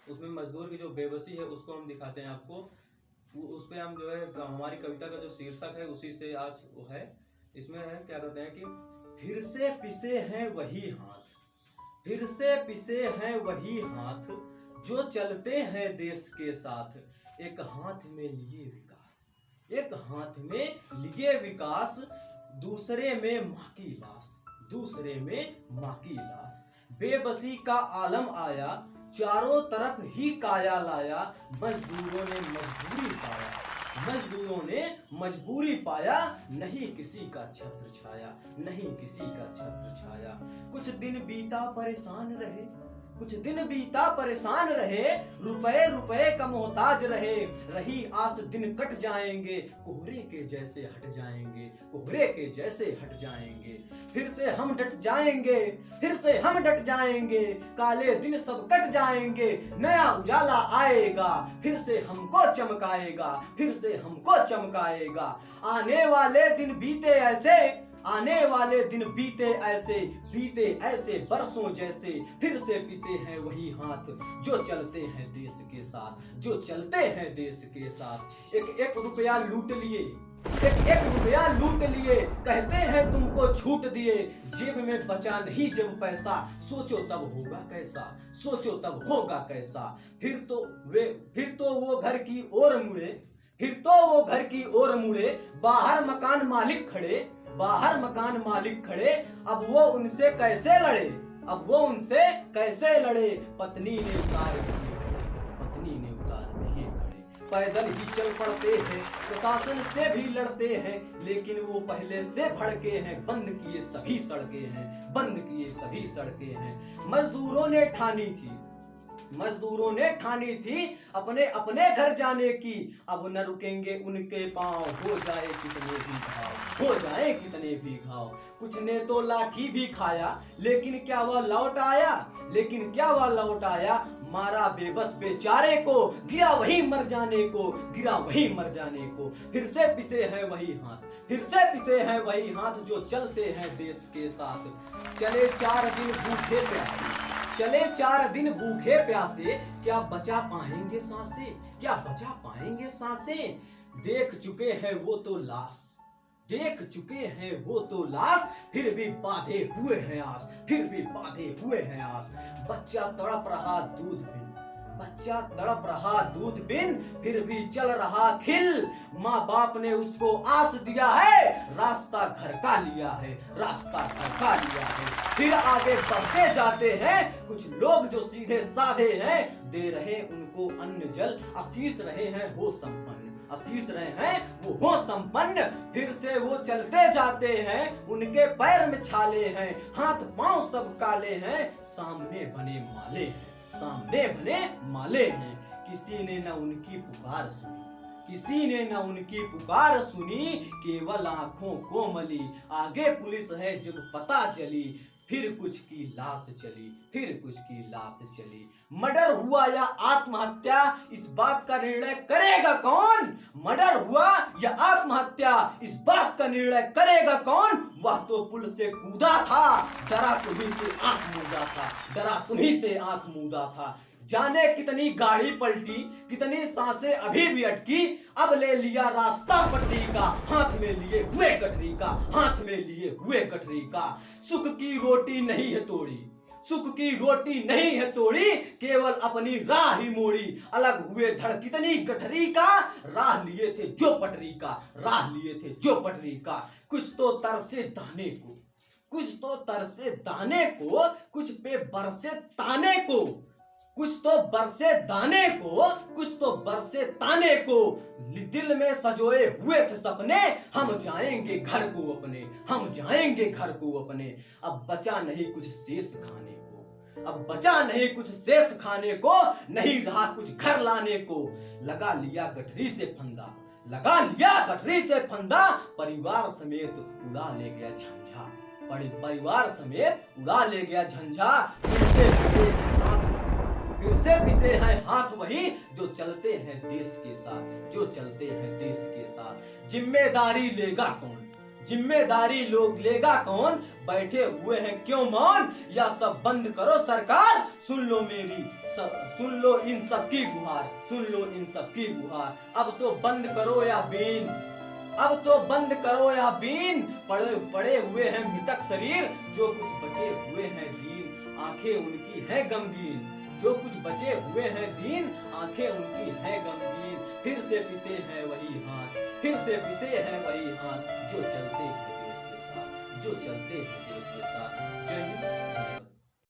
उसमें मजदूर की जो बेबसी है उसको हम दिखाते हैं आपको। उस पर हम जो है हमारी कविता का जो शीर्षक है उसी से आज वो है। इसमें है क्या कहते हैं कि फिर से पिसे हैं वही हाथ, फिर से पिसे हैं वही हाथ, जो चलते हैं देश के साथ। एक हाथ में लिए विकास, एक हाथ में लिए विकास, दूसरे में माँ की लाश, दूसरे में माँ की लाश। बेबसी का आलम आया, चारों तरफ ही काया लाया, मजदूरों ने मजबूरी पाया, मजदूरों ने मजबूरी पाया, नहीं किसी का छत्र छाया, नहीं किसी का छत्र छाया। कुछ दिन बीता परेशान रहे, कुछ दिन बीता परेशान रहे, रुपए रुपए का मोहताज रहे, रही आस दिन कट जाएंगे, कोहरे के जैसे हट जाएंगे, कोहरे के जैसे हट जाएंगे। फिर से हम डट जाएंगे, फिर से हम डट जाएंगे, काले दिन सब कट जाएंगे, नया उजाला आएगा, फिर से हमको चमकाएगा, फिर से हमको चमकाएगा। आने वाले दिन बीते ऐसे, आने वाले दिन बीते ऐसे, बीते ऐसे बरसों जैसे, फिर से पिसे हैं वही हाथ, जो चलते हैं देश के साथ, जो चलते हैं देश के साथ। एक एक रुपया लूट लिए, एक एक रुपया लूट लिए, कहते हैं तुमको छूट दिए, जेब में बचा नहीं जब पैसा, सोचो तब होगा कैसा, सोचो तब होगा कैसा। फिर तो वो घर की ओर मुड़े, फिर तो वो घर की ओर मुड़े, बाहर मकान मालिक खड़े, बाहर मकान मालिक खड़े, अब वो उनसे कैसे लड़े, अब वो उनसे कैसे लड़े। पत्नी ने उतार दिए खड़े, पत्नी ने उतार दिए खड़े, पैदल ही चल पड़ते हैं, प्रशासन से भी लड़ते हैं, लेकिन वो पहले से भड़के हैं, बंद किए सभी सड़कें हैं, बंद किए सभी सड़कें हैं। मजदूरों ने ठानी थी, मजदूरों ने ठानी थी अपने अपने घर जाने की, अब न रुकेंगे उनके पांव, हो जाए कितने भी घाव, हो जाए कितने भी घाव। कुछ ने तो लाठी भी खाया, लेकिन क्या वह लौट आया, लेकिन क्या वह लौट आया। मारा बेबस बेचारे को, गिरा वही मर जाने को, गिरा वही मर जाने को। फिर से पिसे हैं वही हाथ, फिर से पिसे हैं वही हाथ, जो चलते हैं देश के साथ। चले 4 दिन भूखे प्यासे, चले 4 दिन भूखे प्यासे, क्या बचा पाएंगे सांसें, क्या बचा पाएंगे सांसें। देख चुके हैं वो तो लाश, देख चुके हैं वो तो लाश, फिर भी बांधे हुए हैं आस, फिर भी बांधे हुए हैं आस। बच्चा तड़प रहा दूध बिन, बच्चा तड़प रहा दूध बिन, फिर भी चल रहा खिल, माँ बाप ने उसको आस दिया है, रास्ता घर का लिया है, रास्ता घर का लिया है। फिर आगे बढ़ते जाते हैं कुछ लोग जो सीधे साधे हैं, दे रहे उनको अन्न जल, आशीष रहे हैं वो संपन्न, आशीष रहे हैं वो हो संपन्न। फिर से वो चलते जाते हैं, उनके पैर में छाले हैं, हाथ पांव सब काले हैं, सामने बने माले हैं, सामने बने माले हैं। किसी ने न उनकी पुकार सुनी, किसी ने न उनकी पुकार सुनी, केवल आंखों को मली, आगे पुलिस है जब पता चली, फिर कुछ की लाश चली, फिर कुछ की लाश चली। मर्डर हुआ या आत्महत्या, इस बात का निर्णय करेगा कौन, मर्डर हुआ या आत्महत्या, इस बात का निर्णय करेगा कौन। वह तो पुल से कूदा था, डरा तुम्हीं से आंख मूंदा था, डरा तुम्हीं से आंख मूंदा था। जाने कितनी गाड़ी पलटी, कितनी सांसें अभी भी अटकी, अब ले लिया रास्ता पटरी का, हाथ में लिए हुए कटरी का, हाथ में लिए हुए कटरी का। सुख की रोटी नहीं है तोड़ी, सुख की रोटी नहीं है तोड़ी, केवल अपनी राह ही मोड़ी, अलग हुए धड़ कितनी गठरी का, राह लिए थे जो पटरी का, राह लिए थे जो पटरी का। कुछ तो तरसे दाने को, कुछ तो तरसे दाने को, कुछ पे बरसे ताने को, कुछ तो बरसे दाने को, कुछ तो बरसे ताने को। दिल में सजोए हुए थे सपने, हम जाएंगे घर को अपने, हम जाएंगे घर को अपने। अब बचा नहीं कुछ शेष खाने को, अब बचा नहीं कुछ शेष खाने को, नहीं रहा कुछ घर लाने को। लगा लिया गठरी से फंदा, लगा लिया गठरी से फंदा, परिवार समेत उड़ा ले गया झंझा, परिवार समेत उड़ा ले गया झंझा। फिर से पिसे हैं हाथ वही, जो चलते हैं देश के साथ, जो चलते हैं देश के साथ। जिम्मेदारी लेगा कौन, जिम्मेदारी लोग लेगा कौन, बैठे हुए हैं क्यों मौन, या सब बंद करो सरकार, सुन लो मेरी सुन लो इन सबकी गुहार, सुन लो इन सबकी गुहार। अब तो बंद करो या बीन, अब तो बंद करो या बीन, पड़े हुए हैं मृतक शरीर, जो कुछ बचे हुए हैं दीन, आंखें उनकी हैं गमगीन, जो कुछ बचे हुए हैं दीन, आंखें उनकी हैं गमगीन। फिर से पिसे हैं वही हाथ, फिर से पिसे हैं वही हाथ, जो चलते हैं देश के साथ, जो चलते हैं देश के साथ। जय हिंद।